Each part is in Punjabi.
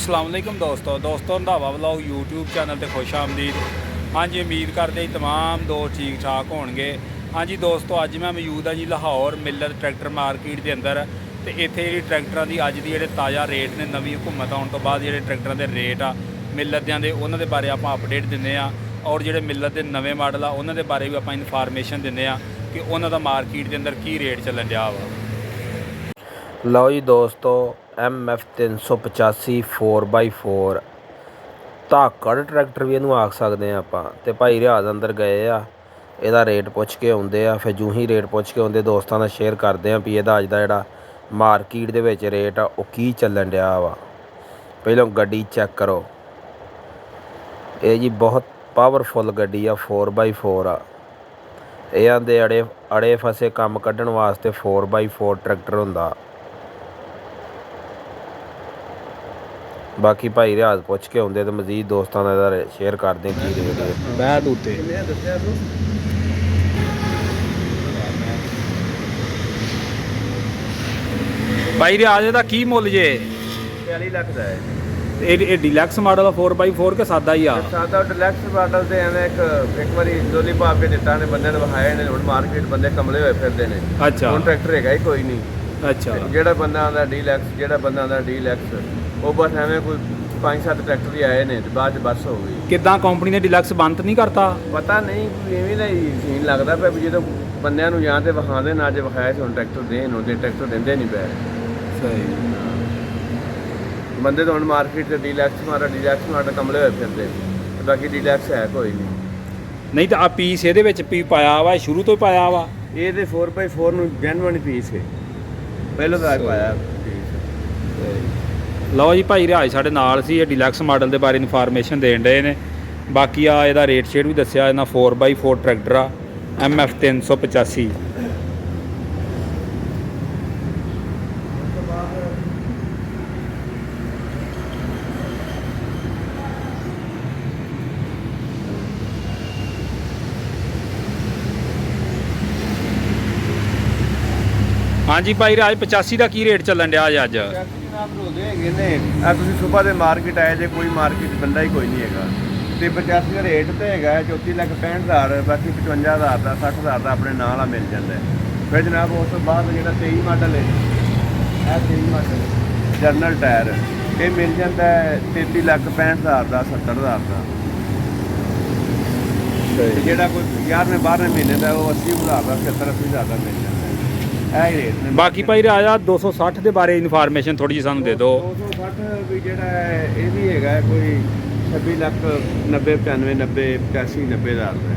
अस्सलाम वालेकुम दोस्तों रंधावा व्लॉग यूट्यूब चैनल ते खुश आमदीद। हाँ जी, उम्मीद करते तमाम दोस्त ठीक ठाक होणगे। हाँ जी दोस्तों, अज मैं मौजूद हाँ जी लाहौर मिलर ट्रैक्टर मार्केट के अंदर। तो इत्थे जी ट्रैक्टरां दी अज दी जिहड़े ताज़ा रेट ने नवीं हुकूमत आउण तो बाद जिहड़े ट्रैक्टरां दे रेट आ मिलर दे उन्हां दे बारे आपां अपडेट दिंदे आ, और जिहड़े मिलर दे नवें मॉडल आ उन्हां दे बारे भी आपां इनफॉर्मेशन दिंदे आ कि उन्हां दा मार्केट के अंदर की रेट चलन दिया वा। लो जी दोस्तों, MF 385 4x4 धाकड़ ट्रैक्टर भी इनू आख सकते हैं आपां। ते भाई रियाज अंदर गए आ, ਇਹਦਾ रेट पुछ के आउंदे आ। फिर जूं ही रेट पुछ के आउंदे दोस्तां नाल शेयर करदे आ भी ਇਹਦਾ ਅੱਜ ਦਾ ਜਿਹੜਾ मार्केट ਦੇ ਵਿੱਚ रेट आ ਉਹ ਕੀ ਚੱਲਣ ਡਿਆ ਵਾ। ਪਹਿਲਾਂ ਗੱਡੀ ਚੈੱਕ ਕਰੋ, ਇਹ ਜੀ ਬਹੁਤ ਪਾਵਰਫੁਲ ਗੱਡੀ ਆ, 4x4 ਆ। ਇਹ ਆਂਦੇ ਅੜੇ ਫਸੇ ਕੰਮ ਕੱਢਣ ਵਾਸਤੇ 4x4 ਟਰੈਕਟਰ ਹੁੰਦਾ। बाकी भाई रियाज पुछ के आउंदे तो मजीद दोस्तों का शेयर करते की रेट है बैद उत्ते। भाई रियाज दा की मुल जे? 40 ਲੱਖ ਦਾ ਹੈ। ਇਹ ਡਿਲੈਕਸ ਮਾਡਲ 4x4 ਕੇ ਸਾਦਾ ਹੀ ਆ? ਸਾਦਾ ਡਿਲੈਕਸ ਮਾਡਲ ਤੇ ਐਵੇਂ ਇੱਕ ਵਾਰੀ ਲੋਲੀ ਪਾ ਕੇ ਦਿੱਤਾ ਨੇ ਬੰਦੇ ਨੇ, ਵਿਖਾਏ ਨੇ। ਹੁਣ ਮਾਰਕੀਟ ਬੰਦੇ ਕਮਲੇ ਹੋਏ ਫਿਰਦੇ ਨੇ। ਅੱਛਾ, ਹੁਣ ਟਰੈਕਟਰ ਹੈਗਾ ਹੀ ਕੋਈ ਨਹੀਂ। ਅੱਛਾ, ਜਿਹੜਾ ਬੰਦਾ ਆਉਂਦਾ ਡੀਲੈਕਸ, ਜਿਹੜਾ ਬੰਦਾ ਆਉਂਦਾ ਡੀਲੈਕਸ, ਉਹ ਬਸ ਐਵੇਂ ਕੋਈ 5-7 ਟਰੈਕਟਰ ਹੀ ਆਏ ਨੇ ਤੇ ਬਾਅਦ ਚ ਬੱਸ ਹੋ ਗਈ। ਕਿੱਦਾਂ ਕੰਪਨੀ ਨੇ ਡਿਲੈਕਸ ਬੰਦ ਨਹੀਂ ਕਰਤਾ? ਪਤਾ ਨਹੀਂ, ਐਵੇਂ ਦਾ ਹੀ ਸੀਨ ਲੱਗਦਾ ਪਿਆ ਵੀ ਜਦੋਂ ਬੰਦਿਆਂ ਨੂੰ ਜਾਂ ਤੇ ਵਿਖਾਉਂਦੇ ਨਾ, ਜੇ ਵਿਖਾਇਆ ਸੀ ਹੁਣ ਟਰੈਕਟਰ ਦੇਣ, ਉਹਦੇ ਟਰੈਕਟਰ ਦਿੰਦੇ ਨਹੀਂ ਪਏ। ਸਹੀ ਬੰਦੇ ਤਾਂ ਹੁਣ ਮਾਰਕੀਟ 'ਚ ਡੀਲੈਕਸ ਮਾਰਾ ਕਮਲੇ ਹੋਏ ਫਿਰਦੇ, ਬਾਕੀ ਡੀਲੈਕਸ ਹੈ ਕੋਈ ਨਹੀਂ। ਨਹੀਂ ਤਾਂ ਆ ਪੀਸ ਇਹਦੇ ਵਿੱਚ ਪੀ ਪਾਇਆ ਵਾ, ਸ਼ੁਰੂ ਤੋਂ ਹੀ ਪਾਇਆ ਵਾ? ਇਹਦੇ 4x4 ਨੂੰ ਜੈਨੂਅਨ ਪੀਸ ਹੈ, ਪਹਿਲਾਂ ਤਾਂ ਪਾਇਆ ਪੀਸ। ਲਓ ਜੀ, ਭਾਈ ਰਿਆਜ ਸਾਡੇ ਨਾਲ ਸੀ, ਇਹ ਡਿਲੈਕਸ ਮਾਡਲ ਦੇ ਬਾਰੇ ਇਨਫੋਰਮੇਸ਼ਨ ਦੇਣ ਡਏ ਨੇ। ਬਾਕੀ ਆ ਇਹਦਾ ਰੇਟ ਸ਼ੇਡ ਵੀ ਦੱਸਿਆ, ਇਹਨਾਂ 4x4 ਟਰੈਕਟਰ ਆ, MF 385। हाँ जी भाई राज, 85 का की रेट चलन दिया अज? ਹੈਗੇ ਨੇ ਆ। ਤੁਸੀਂ ਸਵੇਰ ਦੇ ਮਾਰਕੀਟ ਆਏ ਜੇ, ਕੋਈ ਮਾਰਕੀਟ ਬੰਦਾ ਹੀ ਕੋਈ ਨਹੀਂ ਹੈਗਾ। ਤੇ 85 ਦਾ ਰੇਟ ਤੇ ਹੈਗਾ 34,65,000, ਬਾਕੀ 55,000 ਦਾ 60,000 ਦਾ ਆਪਣੇ ਨਾਲ ਆ ਮਿਲ ਜਾਂਦਾ। ਫਿਰ ਜਨਾਬ ਉਸ ਤੋਂ ਬਾਅਦ ਜਿਹੜਾ 23 ਮਾਡਲ ਹੈ, ਇਹ 23 ਮਾਡਲ ਜਰਨਲ ਟਾਇਰ, ਇਹ ਮਿਲ ਜਾਂਦਾ 33,65,000 ਦਾ, 70,000 ਦਾ। ਜਿਹੜਾ ਕੋਈ 11ਵੇਂ 12ਵੇਂ ਮਹੀਨੇ ਦਾ ਉਹ 80,000 ਦਾ, 70-80,000 ਦਾ ਮਿਲ ਜਾਂਦਾ। बाकी भाई राजा 260 के बारे इन्फॉर्मेशन थोड़ी जी सानू दे दो। 260 भी ਜਿਹੜਾ ਇਹ ਵੀ ਹੈਗਾ ਕੋਈ 26 ਲੱਖ 90 95 90 85 90,000 ਦਾ।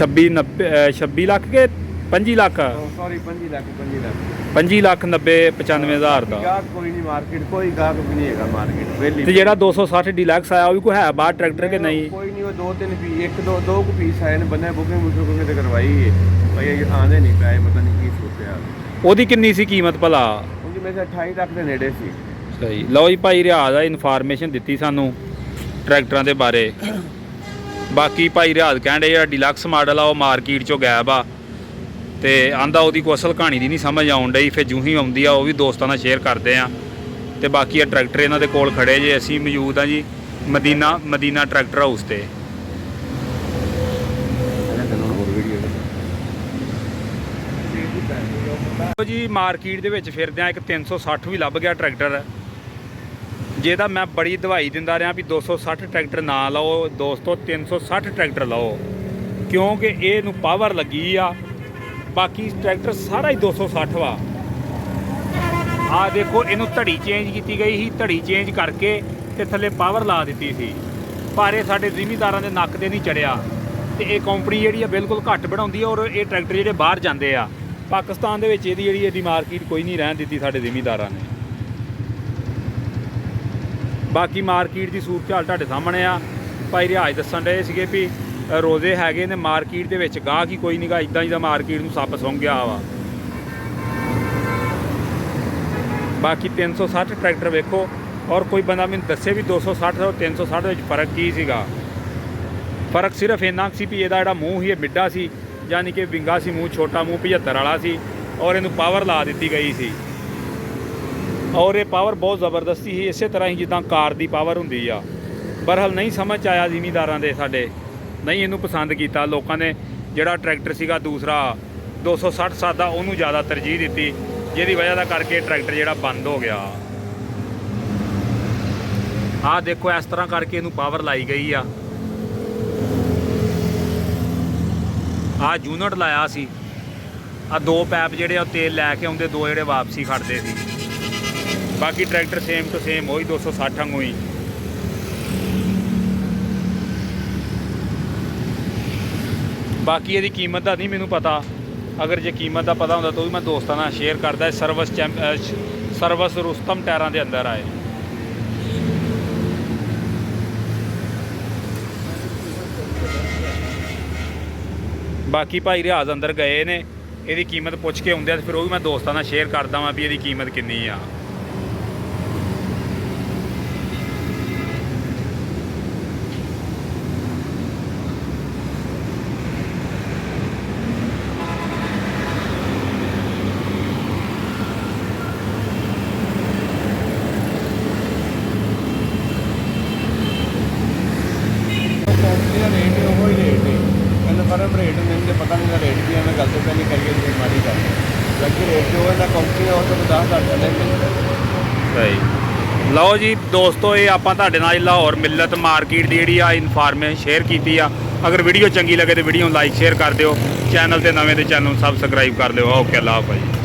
26 ਲੱਖ ਕੇ 25 ਲੱਖ? ਸੌਰੀ 25 ਲੱਖ 25 ਲੱਖ 90 95,000 ਦਾ। ਗਾਹਕ ਕੋਈ ਨਹੀਂ ਮਾਰਕੀਟ, ਕੋਈ ਗਾਹਕ ਵੀ ਨਹੀਂ ਹੈਗਾ ਮਾਰਕੀਟ ਵੇਲੀ। ਤੇ ਜਿਹੜਾ 260 ਡਿਲੈਕਸ ਆਇਆ ਉਹ ਵੀ ਕੋਈ ਹੈ ਬਾਹਰ ਟਰੈਕਟਰ ਕਿ ਨਹੀਂ? ਕੋਈ ਨਹੀਂ, ਉਹ 2-3 ਪੀਸ, ਇੱਕ ਦੋ ਕੁ ਪੀਸ ਆਏ ਨੇ, ਬੰਦੇ ਬੁਕਿੰਗ ਤੇ ਕਰਵਾਈ ਹੈ ਭਾਈ, ਆਉਂਦੇ ਨਹੀਂ ਪਏ, ਪਤਾ ਨਹੀਂ ਕੀ ਸੋਚਿਆ। ਉਹਦੀ ਕਿੰਨੀ ਸੀ ਕੀਮਤ ਭਲਾ? ਉਹਦੀ ਮੇਰੇ 28 ਲੱਖ ਦੇ ਨੇੜੇ ਸੀ। ਸਹੀ। ਲਓ ਜੀ ਭਾਈ ਰਿਆਜ਼ ਆ ਇਨਫੋਰਮੇਸ਼ਨ ਦਿੱਤੀ ਸਾਨੂੰ ਟਰੈਕਟਰਾਂ ਦੇ ਬਾਰੇ। ਬਾਕੀ ਭਾਈ ਰਿਆਜ਼ ਕਹਿੰਦੇ ਜਿਹੜਾ ਡਿਲੈਕਸ ਮਾਡਲ ਆ ਉਹ ਮਾਰਕੀਟ ਚੋਂ ਗਾਇਬ ਆ, ਤੇ ਆਂਦਾ ਉਹਦੀ ਕੋਈ ਅਸਲ ਕਹਾਣੀ ਦੀ ਨਹੀਂ ਸਮਝ ਆਉਣ ਡਈ। ਫਿਰ ਜੂੰ ਹੀ ਆਉਂਦੀ ਆ ਉਹ ਵੀ ਦੋਸਤਾਂ ਨਾਲ ਸ਼ੇਅਰ ਕਰਦੇ ਆ। ਤੇ ਬਾਕੀ ਇਹ ਟਰੈਕਟਰ ਇਹਨਾਂ ਦੇ ਕੋਲ ਖੜੇ ਜੇ, ਅਸੀਂ ਮੌਜੂਦ ਆ ਜੀ ਮਦੀਨਾ ਟਰੈਕਟਰ ਹਾਊਸ ਤੇ। ਜੀ ਮਾਰਕੀਟ ਦੇ ਵਿੱਚ ਫਿਰਦਿਆਂ ਇੱਕ 360 ਵੀ ਲੱਭ ਗਿਆ ਟਰੈਕਟਰ, ਜਿਹਦਾ ਮੈਂ ਬੜੀ ਦਵਾਈ ਦਿੰਦਾ ਰਿਹਾ ਵੀ 260 ਟਰੈਕਟਰ ਨਾ ਲਓ ਦੋਸਤੋ, 360 ਟਰੈਕਟਰ ਲਓ, ਕਿਉਂਕਿ ਇਹਨੂੰ ਪਾਵਰ ਲੱਗੀ ਆ। ਬਾਕੀ ਟਰੈਕਟਰ ਸਾਰਾ ਹੀ 260 ਵਾ। ਆ ਦੇਖੋ, ਇਹਨੂੰ ਧੜੀ ਚੇਂਜ ਕੀਤੀ ਗਈ ਸੀ, ਧੜੀ ਚੇਂਜ ਕਰਕੇ ਤੇ ਥੱਲੇ ਪਾਵਰ ਲਾ ਦਿੱਤੀ ਸੀ, ਪਰ ਇਹ ਸਾਡੇ ਜ਼ਿਮੀਂਦਾਰਾਂ ਦੇ ਨੱਕ ਤੇ ਨਹੀਂ ਚੜਿਆ। ਤੇ ਇਹ ਕੰਪਨੀ ਜਿਹੜੀ ਆ ਬਿਲਕੁਲ ਘੱਟ ਬਣਾਉਂਦੀ ਆ, ਔਰ ਇਹ ਟਰੈਕਟਰ ਜਿਹੜੇ ਬਾਹਰ ਜਾਂਦੇ ਆ ਪਾਕਿਸਤਾਨ ਦੇ ਵਿੱਚ ਇਹਦੀ ਮਾਰਕੀਟ ਕੋਈ ਨਹੀਂ ਰਹਿਣ ਦਿੱਤੀ ਸਾਡੇ ਜ਼ਿਮੀਂਦਾਰਾਂ ਨੇ। ਬਾਕੀ ਮਾਰਕੀਟ ਦੀ ਸੂਰਤ ਹਾਲ ਤੁਹਾਡੇ ਸਾਹਮਣੇ ਆ। ਭਾਈ ਰਿਆਜ਼ ਦੱਸਣ ਰਹੇ ਸੀਗੇ ਵੀ ਰੋਜ਼ੇ ਹੈਗੇ ਨੇ ਮਾਰਕੀਟ ਦੇ ਵਿੱਚ, ਗਾਹਕ ਹੀ ਕੋਈ ਨਹੀਂ ਗਾ, ਇੱਦਾਂ ਹੀ ਦਾ ਮਾਰਕੀਟ ਨੂੰ ਸੱਪ ਸੁੰਘ ਗਿਆ ਵਾ। ਬਾਕੀ 360 ਟਰੈਕਟਰ ਵੇਖੋ, ਔਰ ਕੋਈ ਬੰਦਾ ਮੈਨੂੰ ਦੱਸੇ ਵੀ 260 ਔਰ 360 ਵਿੱਚ ਫ਼ਰਕ ਕੀ ਸੀਗਾ। ਫ਼ਰਕ ਸਿਰਫ ਇੰਨਾ ਸੀ ਵੀ ਇਹਦਾ ਜਿਹੜਾ ਮੂੰਹ ਸੀ ਇਹ ਮਿੱਡਾ ਸੀ, यानी कि विंगा सी, मूँह छोटा, मूँह 75 वाला सी, और इनू पावर ला दी गई सी। ਔਰ ਇਹ ਪਾਵਰ ਬਹੁਤ ਜ਼ਬਰਦਸਤੀ ਸੀ, ਇਸੇ ਤਰ੍ਹਾਂ ਹੀ ਜਿੱਦਾਂ ਕਾਰ ਦੀ ਪਾਵਰ ਹੁੰਦੀ ਆ। ਬਹਰਹਾਲ ਨਹੀਂ ਸਮਝ 'ਚ ਆਇਆ ਜ਼ਿਮੀਂਦਾਰਾਂ ਦੇ, ਸਾਡੇ ਨਹੀਂ ਇਹਨੂੰ ਪਸੰਦ ਕੀਤਾ। ਲੋਕਾਂ ਨੇ ਜਿਹੜਾ ਟਰੈਕਟਰ ਸੀਗਾ ਦੂਸਰਾ 260 ਸਾਦਾ ਉਹਨੂੰ ਜ਼ਿਆਦਾ ਤਰਜੀਹ ਦਿੱਤੀ, ਜਿਹਦੀ ਵਜ੍ਹਾ ਦਾ ਕਰਕੇ ਟਰੈਕਟਰ ਜਿਹੜਾ ਬੰਦ ਹੋ ਗਿਆ। ਆਹ ਦੇਖੋ ਇਸ ਤਰ੍ਹਾਂ ਕਰਕੇ ਇਹਨੂੰ ਪਾਵਰ ਲਾਈ ਗਈ ਆ। ਆਹ ਯੂਨਿਟ ਲਾਇਆ ਸੀ, ਆ 2 ਪੈਪ ਜਿਹੜੇ ਆ ਤੇਲ ਲੈ ਕੇ ਆਉਂਦੇ, 2 ਜਿਹੜੇ ਵਾਪਸੀ ਖੜਦੇ ਸੀ। ਬਾਕੀ ਟਰੈਕਟਰ ਸੇਮ ਟੂ ਸੇਮ ਉਹੀ 260 ਵਾਂਗੂ ਹੀ। ਬਾਕੀ ਇਹਦੀ ਕੀਮਤ ਦਾ ਨਹੀਂ ਮੈਨੂੰ ਪਤਾ, ਅਗਰ ਜੇ ਕੀਮਤ ਦਾ ਪਤਾ ਹੁੰਦਾ ਤਾਂ ਉਹ ਵੀ ਮੈਂ ਦੋਸਤਾਂ ਨਾਲ ਸ਼ੇਅਰ ਕਰਦਾ। ਸਰਵਿਸ ਰੁਸਤਮ ਟਾਇਰਾਂ ਦੇ ਅੰਦਰ ਆਏ। ਬਾਕੀ ਭਾਈ ਰਿਆਜ਼ ਅੰਦਰ ਗਏ ਨੇ, ਇਹਦੀ ਕੀਮਤ ਪੁੱਛ ਕੇ ਆਉਂਦੇ ਆ ਤੇ ਫਿਰ ਉਹ ਵੀ ਮੈਂ ਦੋਸਤਾਂ ਨਾਲ ਸ਼ੇਅਰ ਕਰਦਾ ਵਾਂ ਵੀ ਇਹਦੀ ਕੀਮਤ ਕਿੰਨੀ ਆ। ਰੇਟ ਉਹ ਹੀ ਰੇਟ ਹੈ, ਕਹਿੰਦੇ ਪਰ ਰੇਟ ਮੈਨੂੰ ਤੇ ਪਤਾ ਨਹੀਂ ਦਾ ਰੇਟ ਕੀ ਹੈ, ਮੈਂ ਗਲਤ ਤਾਂ ਨਹੀਂ ਕਰੀਏ ਜੀ ਮਾੜੀ ਗੱਲ। ਬਾਕੀ ਰੇਟ ਜੋ ਇਹਦਾ ਕੰਪਨੀ ਉਹ ਤੋਂ 10,000 ਥੱਲੇ ਮਿਲਦਾ। ਸਹੀ। ਲਓ ਜੀ ਦੋਸਤੋ, ਇਹ ਆਪਾਂ ਤੁਹਾਡੇ ਨਾਲ ਲਾਹੌਰ ਮਿਲਤ ਮਾਰਕੀਟ ਦੀ ਜਿਹੜੀ ਆ ਇਨਫੋਰਮੇਸ਼ਨ ਸ਼ੇਅਰ ਕੀਤੀ ਆ। ਅਗਰ ਵੀਡੀਓ ਚੰਗੀ ਲੱਗੇ ਤਾਂ ਵੀਡੀਓ ਨੂੰ ਲਾਈਕ ਸ਼ੇਅਰ ਕਰ ਦਿਓ। ਚੈਨਲ ਤੇ ਨਵੇਂ ਤੇ ਚੈਨਲ ਨੂੰ ਸਬਸਕ੍ਰਾਈਬ ਕਰ ਲਿਓ। ਓਕੇ, ਅੱਲਾ ਹਾਫਿਜ਼।